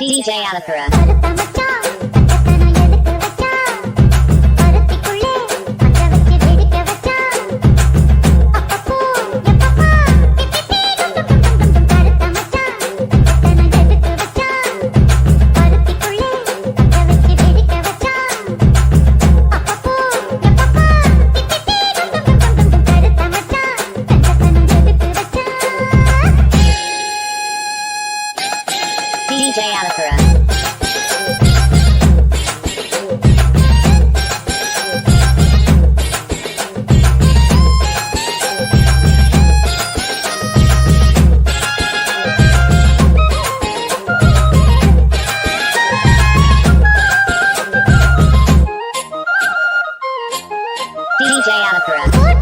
DJ Alapura. DJ Alapura. DJ Alapura.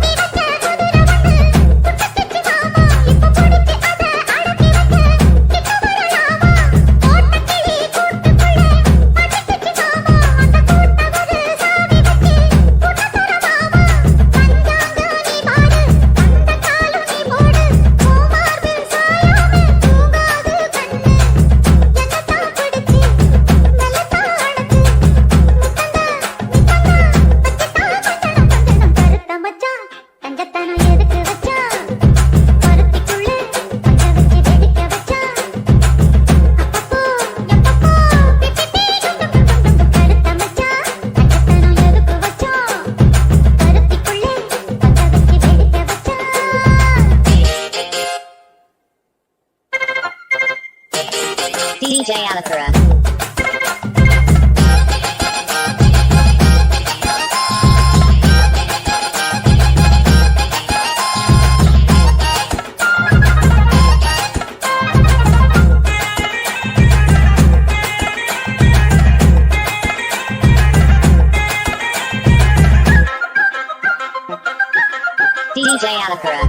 DJ Alapura. DJ Alapura.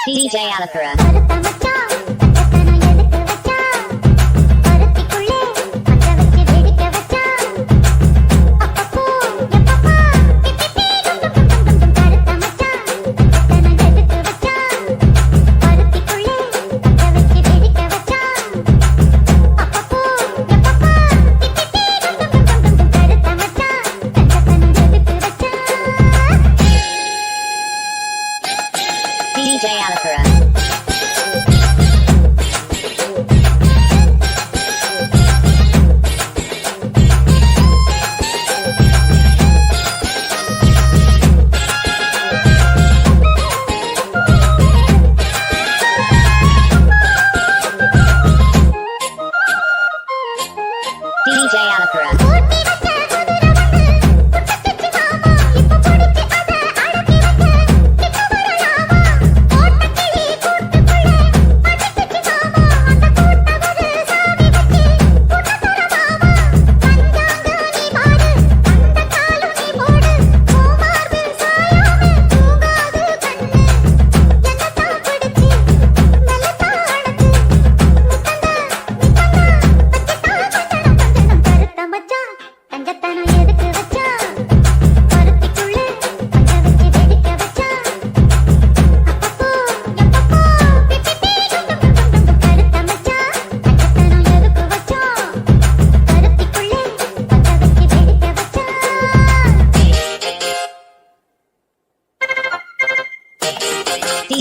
DJ Alapura. DJ Alapura. DJ Alapura.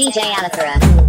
DJ Alapura.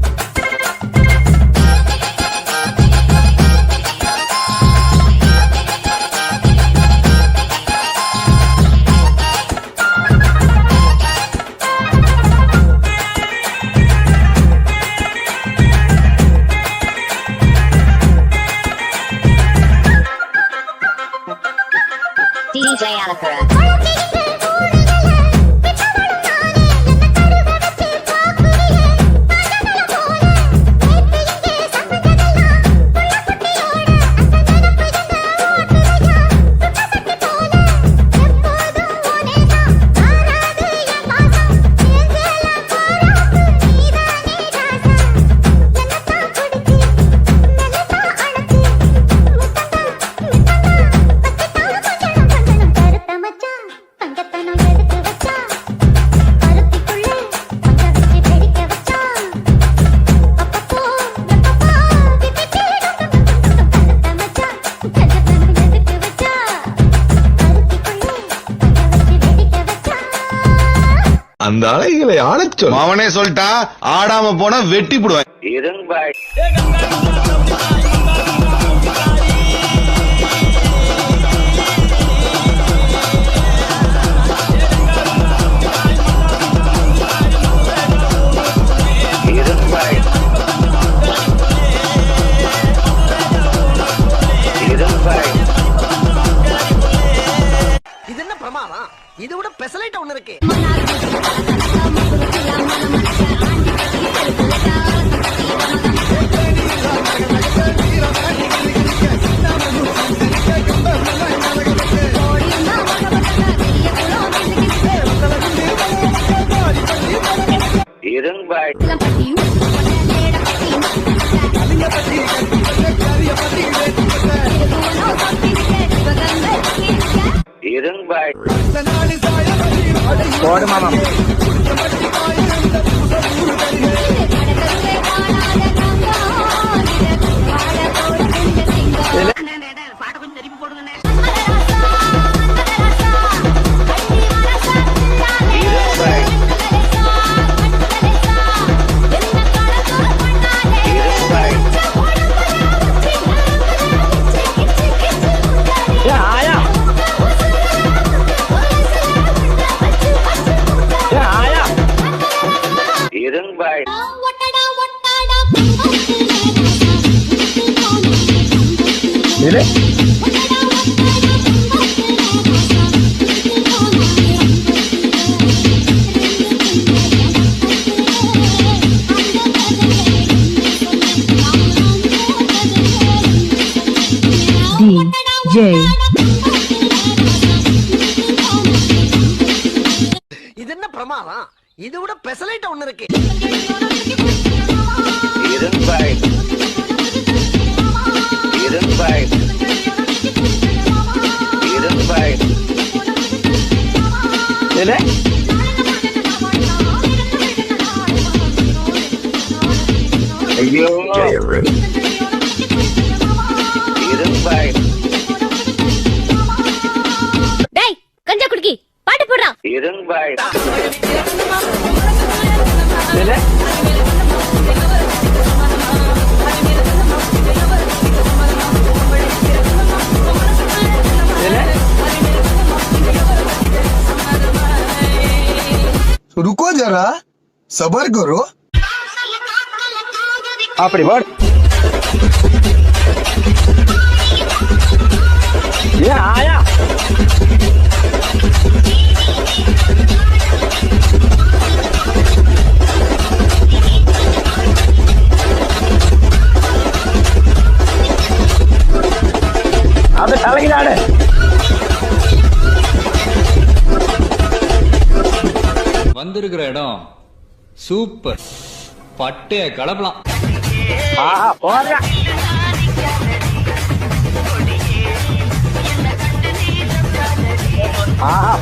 அந்த அலைகளை ஆடச் சொல். அவனே சொல்லிட்டா ஆடாம போனா வெட்டி போடுவேன். இது என்ன பிரமாதம்? இது விட பெசலைட் ஒண்ணு இருக்கு. போடு மாமா. பாட்ட கொஞ்சம் திருப்பி போடுங்கண்ணே. இது என்ன பிரமாதம்? இது விட பெசலைட் ஒண்ணு இருக்கு. டேய் கஞ்சா குடுக்கி பாட்டு போடுறா. रुको जरा सबर करो. அப்படி போடு. ஆயா அது தலையிலாடு. வந்திருக்கிற இடம் சூப்பர். பட்டைய கலப்பலாம். போடுற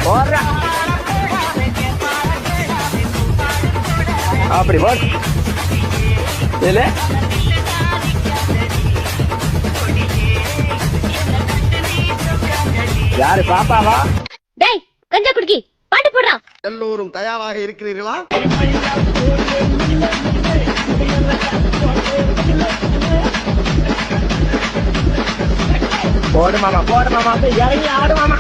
போடுற அப்படி போடு. இல்ல யாரு பாப்பாவா? டேய் கஞ்சா குடுக்கி பாட்டு போடுறா. எல்லோரும் தயாராக இருக்கிறீர்களா? போடு மாமா, போடு மாமா, இறங்கி ஆடு மாமா.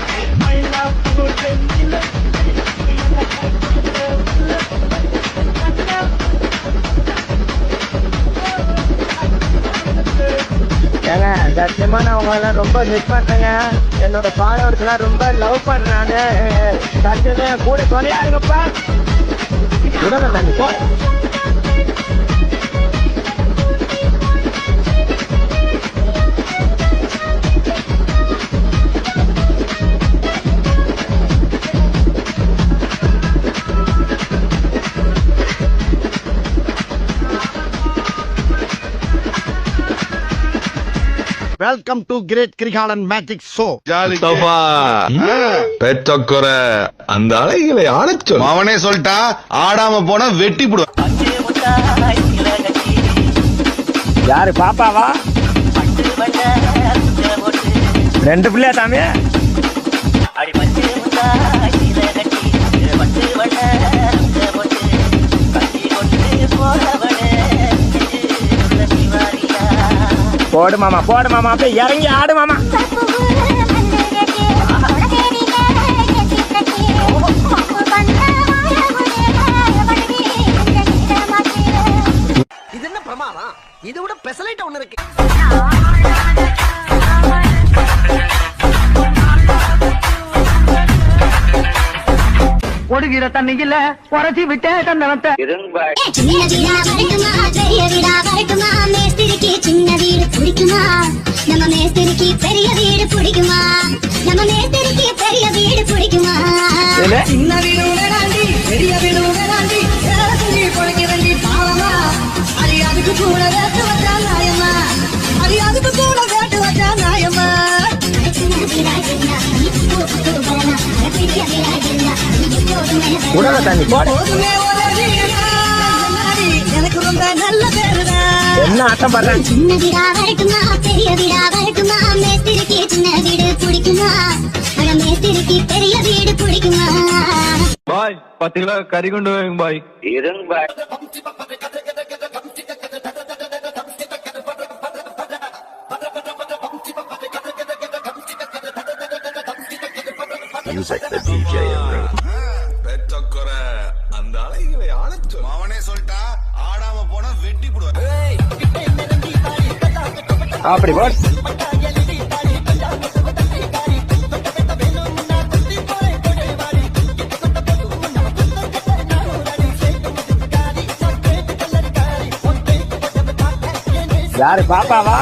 ஏங்க சத்தியமா நான் உங்களை ரொம்ப மிஸ் பண்றேங்க. என்னோட ஃபாலோவர்ஸ் எல்லாம் ரொம்ப லவ் பண்றாங்க. சத்தியமே கூட துணையா இருங்கப்பா. உடனே தண்ணி போ. Welcome to great Krikalan magic show. பெற்றக்குற அந்த அலைகளை ஆடச் சொல். அவனே சொல்லிட்டா ஆடாம போனா வெட்டி போடுவேன். யாரு பாப்பாவா? ரெண்டு பிள்ளையா சாமி? போடு மாமா அப்படியே இறங்கி ஆடு மாமா. இது என்ன பிரமாதம்? இது விட பெசலைட் ஒண்ணு இருக்கு. ஒடுகிற தண்ணியில உரைச்சி விட்டே தந்தனத்தை. சின்ன வீடா வரட்டுமா பெரிய வீடா வரட்டுமா மேஸ்திரிக்கு சின்ன வீடு பிடிக்குமா நம்ம மேஸ்திரிக்கு பெரிய வீடு பிடிக்குமா நம்ம மேஸ்திரிக்கு பெரிய வீடு பிடிக்குமா சின்ன வீடு வேணாண்டி பெரிய வீடு வேணாண்டி சொல்லி பொழைக்க வேண்டி பாவமா அது அதுக்கு கூட வேட்டு வச்சா நாயம்மா அது அதுக்கு கூட வேட்டு வச்சா நாயம்மா உடல தண்ணி போடு. எனக்கு ரொம்ப நல்ல பேருடா. என்ன ஆட்டம் பாடுறேன். சின்ன வீடா வரட்டுமா பெரிய வீடா வரட்டுமா மேஸ்திரிக்கு சின்ன வீடு பிடிக்குமா மேஸ்திரிக்கு பெரிய வீடு பிடிக்குமா. பாய் 10 கிலோ கறி கொண்டு வாங்க பாய். பெத்தக்குற அந்த அலைகளை ஆளச் சொல். அவனே சொல்லிட்டா ஆடாம போனா வெட்டி போடுவேன். அப்படி போடு. யாரு பாப்பாவா?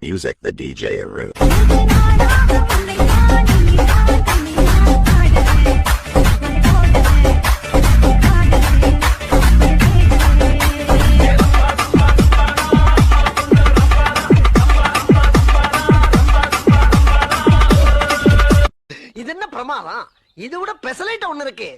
Music the DJ Aru. இது என்ன பிரமாதம்? இது விட பெசலைட் ஒண்ணு இருக்கு.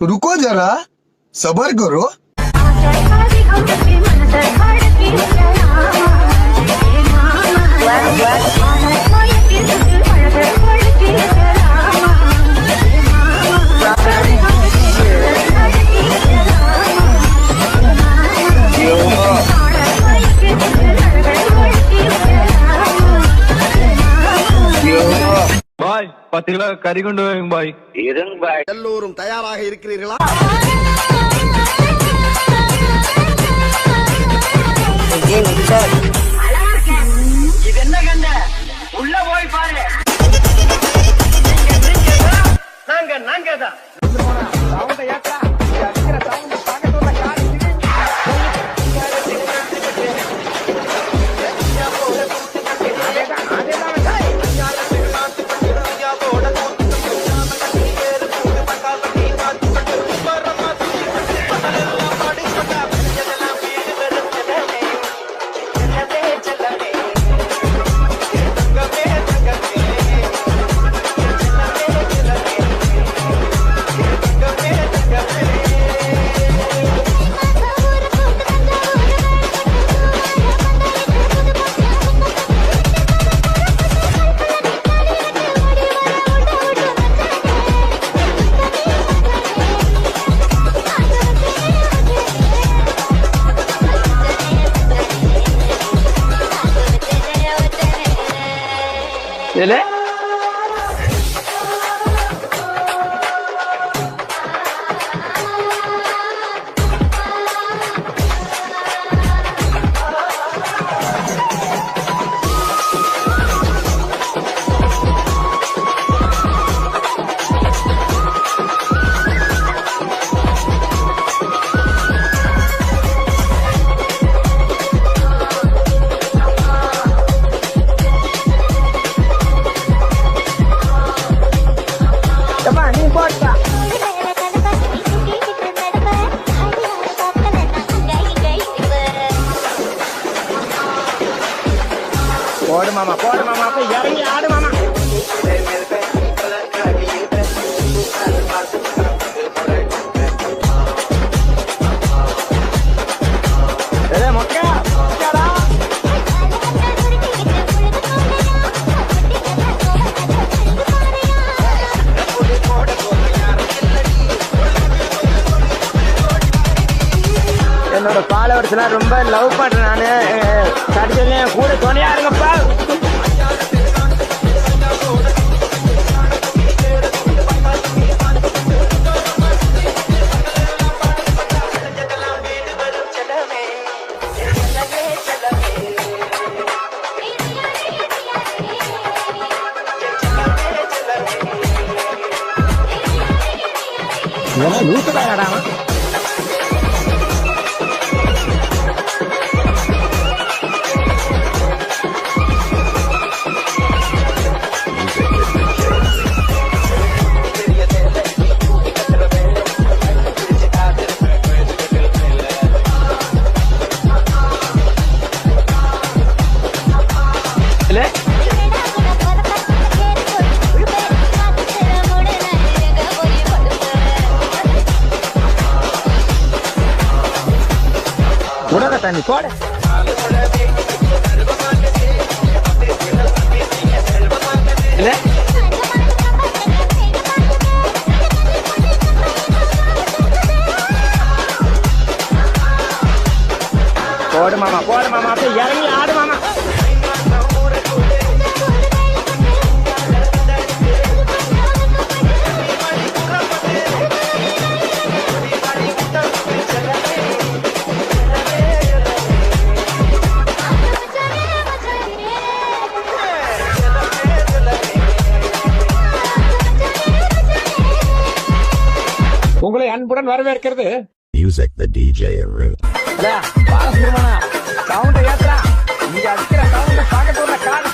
रुको जरा सबर करो. பாய் 10 கிலோ கறி கொண்டு வாங்க பாய். எல்லோரும் தயாராக இருக்கிறீர்களா? இது என்ன கண்ட உள்ள போய் பாரு. நாங்க தான் Come இதுல நீ போட்டா போடு மாமா அப்ப இறங்கி ஆடு மாமா. என்னோட ஃபாலோவர்ஸ் எல்லாம் ரொம்ப லவ் பண்றேன் நானு. கடைசியில கூட துணையா இருங்கப்பா. லூசுதாடா உடனே தண்ணி போட. போடு மாமா அப்ப இறங்கி ஆடு மாமா. உங்களை அன்புடன் வரவேற்கிறது Music the DJ Aru. சவுண்ட ஏற்றா இங்க அடிக்கிற சவுண்ட பாக்கத்தோட கால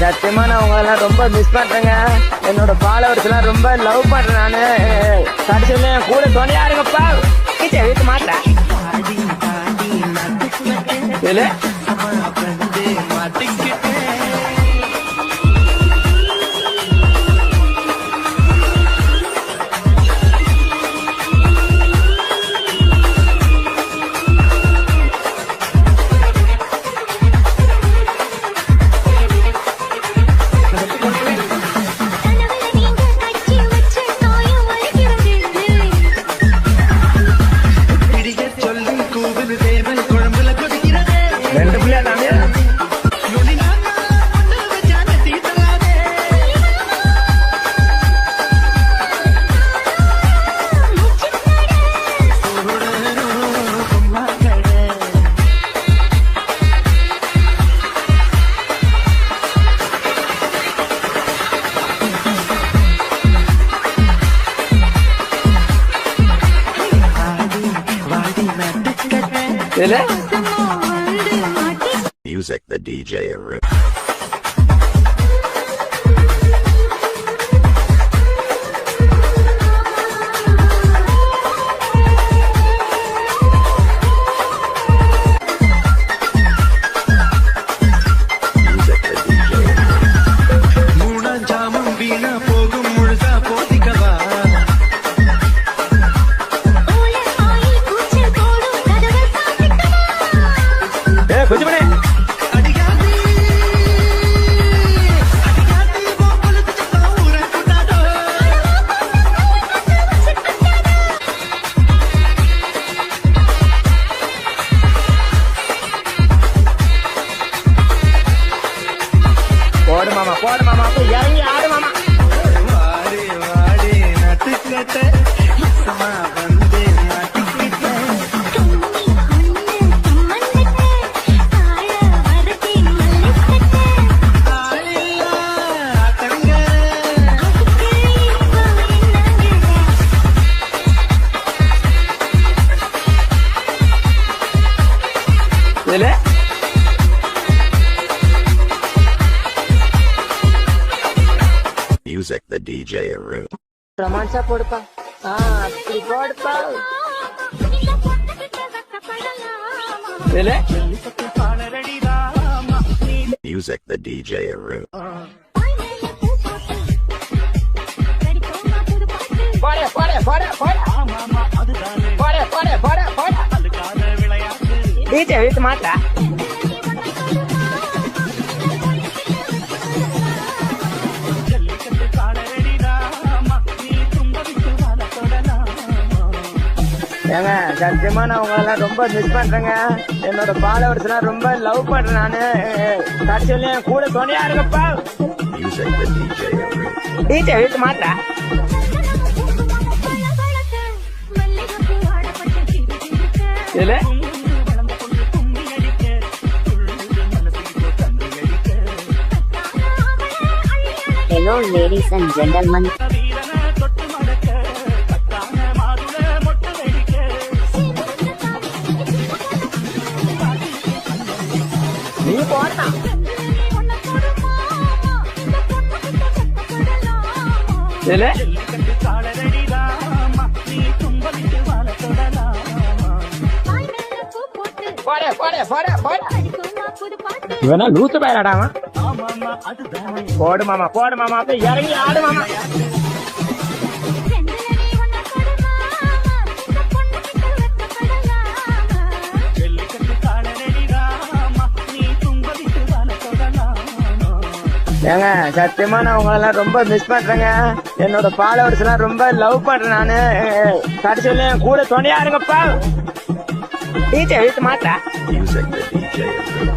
சத்தியமா நான் உங்களெல்லாம் ரொம்ப மிஸ் பண்றேங்க. என்னோட ஃபாலோவர்ஸ் எல்லாம் ரொம்ப லவ் பண்றேன் நானு. கடைசியில கூட துணையா இருங்கப்பா. வீட்டு மாட்டா Music the DJ Aru. போடு மாமா அப்ப இறங்கி ஆடு மாமா. வாடி வாடி நட்டுக்கட்ட சும்மா வந்து மாட்டிக்கிட்ட ஆளில்லா தங்க இதுல Music the DJ Aru. ரொமான்ஸா போடுப்பா. அப்படி போடுப்பா. இதுல Music the DJ Aru. போடு DJ வீட்டு மாட்டா. ஏங்க சத்தியமா நான் உங்களெல்லாம் ரொம்ப மிஸ் பண்றேங்க. என்னோட ஃபாலோவர்ஸ் எல்லாம் ரொம்ப லவ் பண்றேன் நானு. கடைசியில என் கூட துணையா இருங்கப்பா. Music the DJ Aru. DJ வீட்டு மாட்டா. இதுல Hello ladies and gentlemen. நீ போட்டா. இதுல இவனா லூசு பயிராடாமா. போடு மாமா அப்ப இறங்கி ஆடு மாமா. ஏங்க சத்தியமா நான் உங்களெல்லாம் ரொம்ப மிஸ் பண்றேங்க. என்னோட ஃபாலோவர்ஸ் எல்லாம் ரொம்ப லவ் பண்றேன் நானு. கடைசியில என் கூட துணையா இருங்கப்பா. DJ வீட்டு மாட்டா. Music the DJ Aru.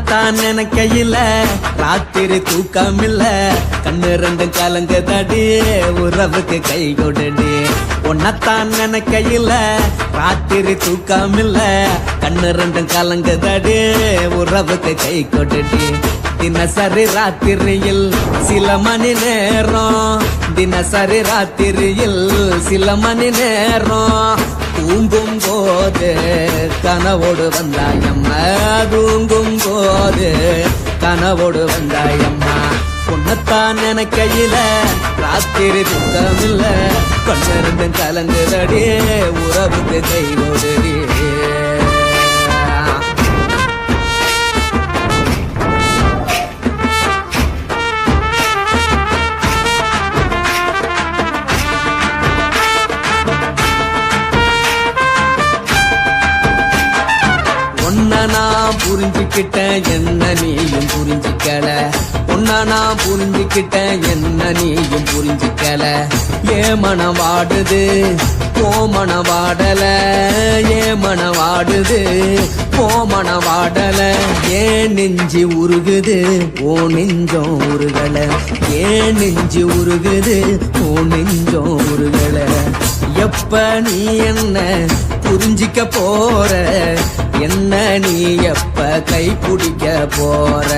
உன்னத்தான் நினைக்கையில ராத்திரி தூக்கம் இல்ல கண்ணு ரெண்டு கலங்குதடி உறவுக்கு கை கொடுடி உன்னத்தான் நினைக்கையில ராத்திரி தூக்கம் இல்ல கண்ணு ரெண்டு கலங்குதடி உறவுக்கு கை கொடுடி தினசரி ராத்திரியில் சில மணி நேரம் தினசரி ராத்திரியில் சில மணி நேரம் தூங்கும் போது கனவோடு வந்தாயம்மா தூங்கும் போது கனவோடு வந்தாயம்மா உன்னத்தான் நினைக்கையில ராத்திரி தூக்கம் இல்ல கண்ணிருந்து கலங்குதடி உறவுக்கு கை ஓடுடி நான் புரிஞ்சுக்கிட்டேன் என்ன நீயும் புரிஞ்சுக்கல உன்ன நான் புரிஞ்சுக்கிட்டேன் என்ன நீயும் புரிஞ்சுக்கல ஏ மனம் வாடுது போ மனம் வாடல ஏ மனம் வாடுது போ மனம் வாடல ஏன் நெஞ்சு உருகுது ஓ நெஞ்சம் உருகல ஏன் நெஞ்சு உருகுது ஓ நெஞ்சம் உருகல எப்ப நீ என்ன புரிஞ்சிக்க போற என்ன நீ எப்ப கை பிடிக்க போற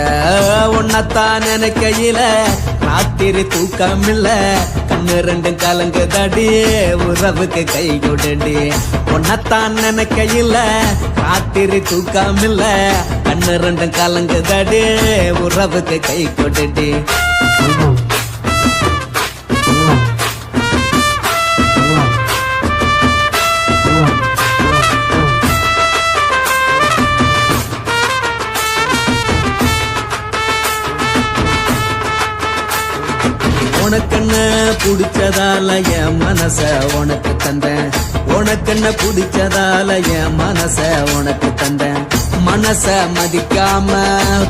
உன்னத்தான் நினைக்கையில ராத்திரி தூக்கம் இல்ல கண்ணு ரெண்டு கலங்குதடி உறவுக்கு கை கொடுடி உன்னத்தான் நினைக்கையில ராத்திரி தூக்கம் இல்ல கண்ணு ரெண்டு கலங்குதடி உறவுக்கு கை கொடுடி உனக்கென்ன பிடிச்சதால என் மனச உனக்கு தந்தேன் உனக்கென்ன பிடிச்சதால என் மனச உனக்கு தந்தேன் மனச மதிக்காம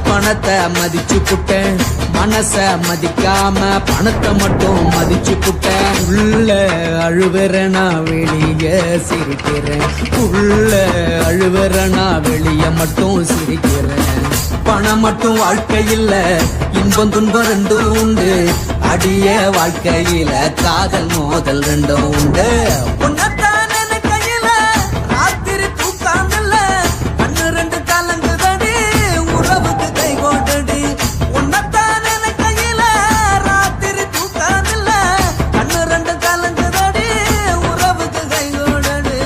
பணத்தை மதிச்சு புட்டேன் மனச மதிக்காம பணத்தை மட்டும் மதிச்சு புட்டேன் உள்ள அழுவுறனா வெளிய சிரிக்கிறேன் உள்ள அழுவுறனா வெளிய மட்டும் சிரிக்கிறேன் பணம் மட்டும் வாழ்க்கையில் இன்பம் துன்பம் ரெண்டும் உண்டு அடிய வாழ்க்கையில காதல் மோதல் ரெண்டும் உண்டு உன்னத்தான் நினைக்கையில ராத்திரி தூக்கம் இல்ல கண்ணு ரெண்டு கலங்குதடி உறவுக்கு கை கோட்டடி உன்னத்தான் நினைக்கையில ராத்திரி தூக்கம் இல்ல கண்ணு ரெண்டு கலங்குதடி உறவுக்கு கை கோட்டடி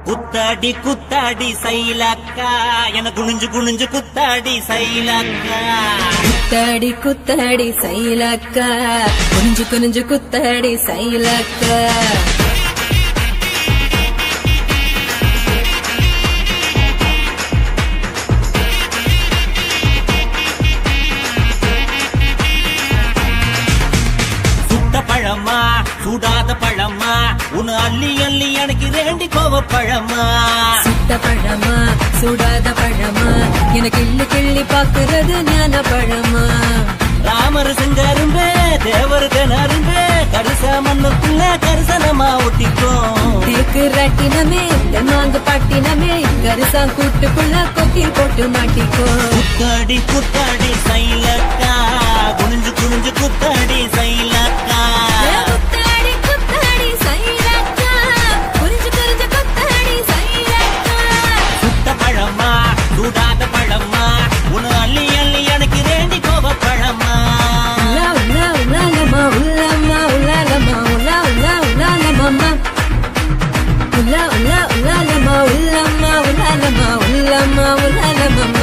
குத்தாடி குத்தாடி சைலக்கா என குனிஞ்சு குனிஞ்சு குத்தாடி சைலக்கா குத்தாடி குத்தாடி சைலக்கா குனிஞ்சு குனிஞ்சு குத்தாடி சைலக்கா பழமா சூடாத பழமா உன் அள்ளி அள்ளி எனக்கு வேண்டி கோவ பழமா சுட்ட பழமா சூடாத பழமா எனக்கு கிள்ளி கிள்ளி பாக்குறது ஞான பழமா ராமர் செஞ்சரும்பே தேவர் தினரும்பே கரிச மண்ணுக்குள்ள கரிசனமா ஒட்டிக்கும் தேக்கு ரட்டினமே தென்னாங்கு பட்டினமே கரிசா கூட்டுக்குள்ள கொக்கில் போட்டு மாட்டிக்கோ குத்தாடி குத்தாடி சைலக்கா குனிஞ்சு குனிஞ்சு குத்தாடி சைலக்கா குத்தாடி குத்தாடி சைலக்கா குனிஞ்சு குனிஞ்சு குத்தாடி சைலக்கா சுட்ட பழமா சூடாத பழமா உன் அள்ளி அள்ளி எனக்கு வேண்டி கோவ பழமா உலாலமா உலாமா உலாலமா உலா உலா உலாலமா உலா உலா உலாலமா உலாமா உலாலமா உலாமா உலாலமா